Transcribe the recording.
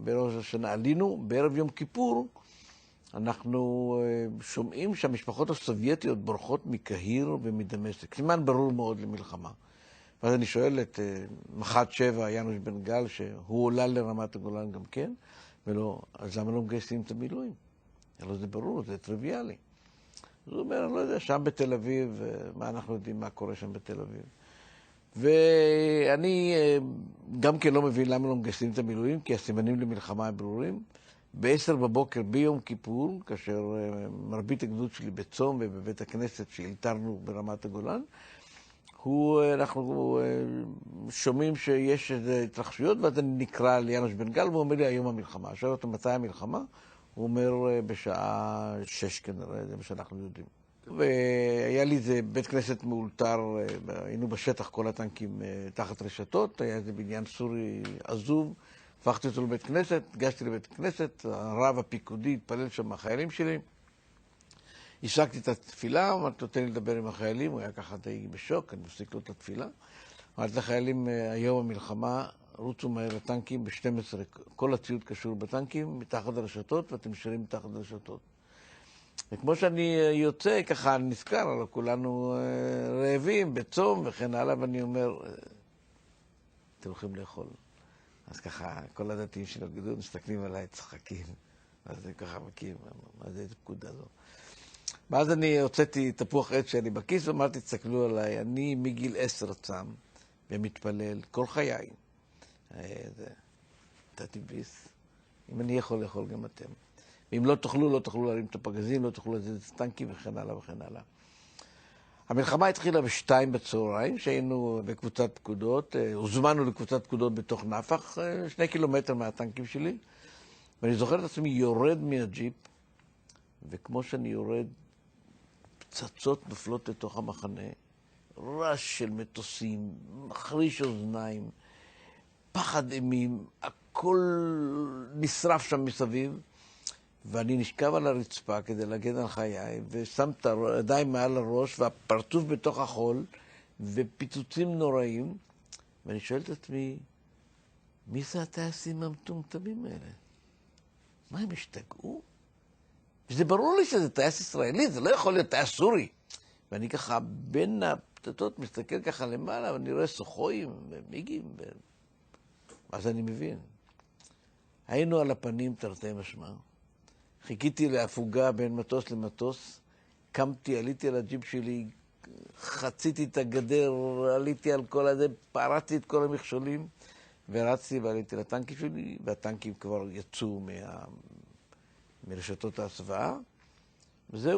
בראש השנה עלינו, בערב יום כיפור, אנחנו שומעים שהמשפחות הסובייטיות בורחות מקהיר ומדמשק. סימן ברור מאוד למלחמה. ואז אני שואל את מח"ט 7, יאנוש בן גל, שהוא עולה לרמת הגולן גם כן, ולא, אז למה לא מגייסים את המילואים? אלא זה ברור, זה טריוויאלי. אז הוא אומר, אני לא יודע, שם בתל אביב, מה אנחנו יודעים מה קורה שם בתל אביב. ואני גם כן לא מבין למה לא מגייסים את המילואים, כי הסימנים למלחמה הם ברורים. ב-10 בבוקר ביום כיפור, כאשר מרבית הגדוד שלי בצום ובבית הכנסת שהלתרנו ברמת הגולן, אנחנו שומעים שיש איזה התרחשויות, ואז אני נקרא ליאנוש בן גל, והוא אומר לי, היום המלחמה. שואל אותו, מתי המלחמה? הוא אומר, בשעה 6 כנראה, זה מה שאנחנו יודעים. והיה לי איזה בית כנסת מאולתר, היינו בשטח כל הטנקים תחת רשתות, היה איזה בניין סורי עזוב, הפכתי אותו לבית כנסת, הגשתי לבית כנסת, הרב הפיקודי התפלל שם מהחיילים שלי, השקתי את התפילה, אמרתי, נותן לי לדבר עם החיילים, הוא היה ככה די בשוק, אני מפסיק לו את התפילה. אמרתי לחיילים, היום המלחמה, רוצו מהר לטנקים ב-12, כל הציוד קשור בטנקים, מתחת הרשתות, ואתם נשארים מתחת הרשתות. וכמו שאני יוצא, ככה נזכר, הרי כולנו רעבים, בצום וכן הלאה, ואני אומר, אתם הולכים לאכול. אז ככה, כל הדתיים של הגדוד מסתכלים עליי, צחקים. אז זה ככה מכיר, מה זה פקודה זו. ואז אני הוצאתי תפוח עץ שאני בכיס, ואמרתי, תסתכלו עליי, אני מגיל 10 צם, ומתפלל כל חיי. נתתי ביס. אם אני יכול לאכול גם אתם. ואם לא תאכלו, לא תאכלו להרים את הפגזים, לא תאכלו לזוז את הטנקים וכן הלאה וכן הלאה. המלחמה התחילה ב2 בצהריים, שהיינו בקבוצת פקודות, הוזמנו לקבוצת פקודות בתוך נפח, 2 קילומטר מהטנקים שלי, ואני זוכר את עצמי יורד מהג'יפ, וכמו שאני יורד, פצצות נופלות לתוך המחנה, רעש של מטוסים, מחריש אוזניים, פחד אימים, הכל נשרף שם מסביב, ואני נשכב על הרצפה כדי להגן על חיי, ושם את הידיים מעל הראש, והפרצוף בתוך החול, ופיצוצים נוראים, ואני שואל את עצמי, מי זה הטייסים המטומטמים האלה? מה, הם השתגעו? וזה ברור לי שזה טייס ישראלי, זה לא יכול להיות טייס סורי. ואני ככה בין הפצצות מסתכל ככה למעלה, ואני רואה סוחויים ומיגים, אז אני מבין. היינו על הפנים תרתי משמע. חיכיתי להפוגה בין מטוס למטוס, קמתי, עליתי על הג'יפ שלי, חציתי את הגדר, עליתי על כל הזה, פרצתי את כל המכשולים, ורצתי ועליתי לטנקים שלי, והטנקים כבר יצאו מרשתות ההסוואה, וזהו.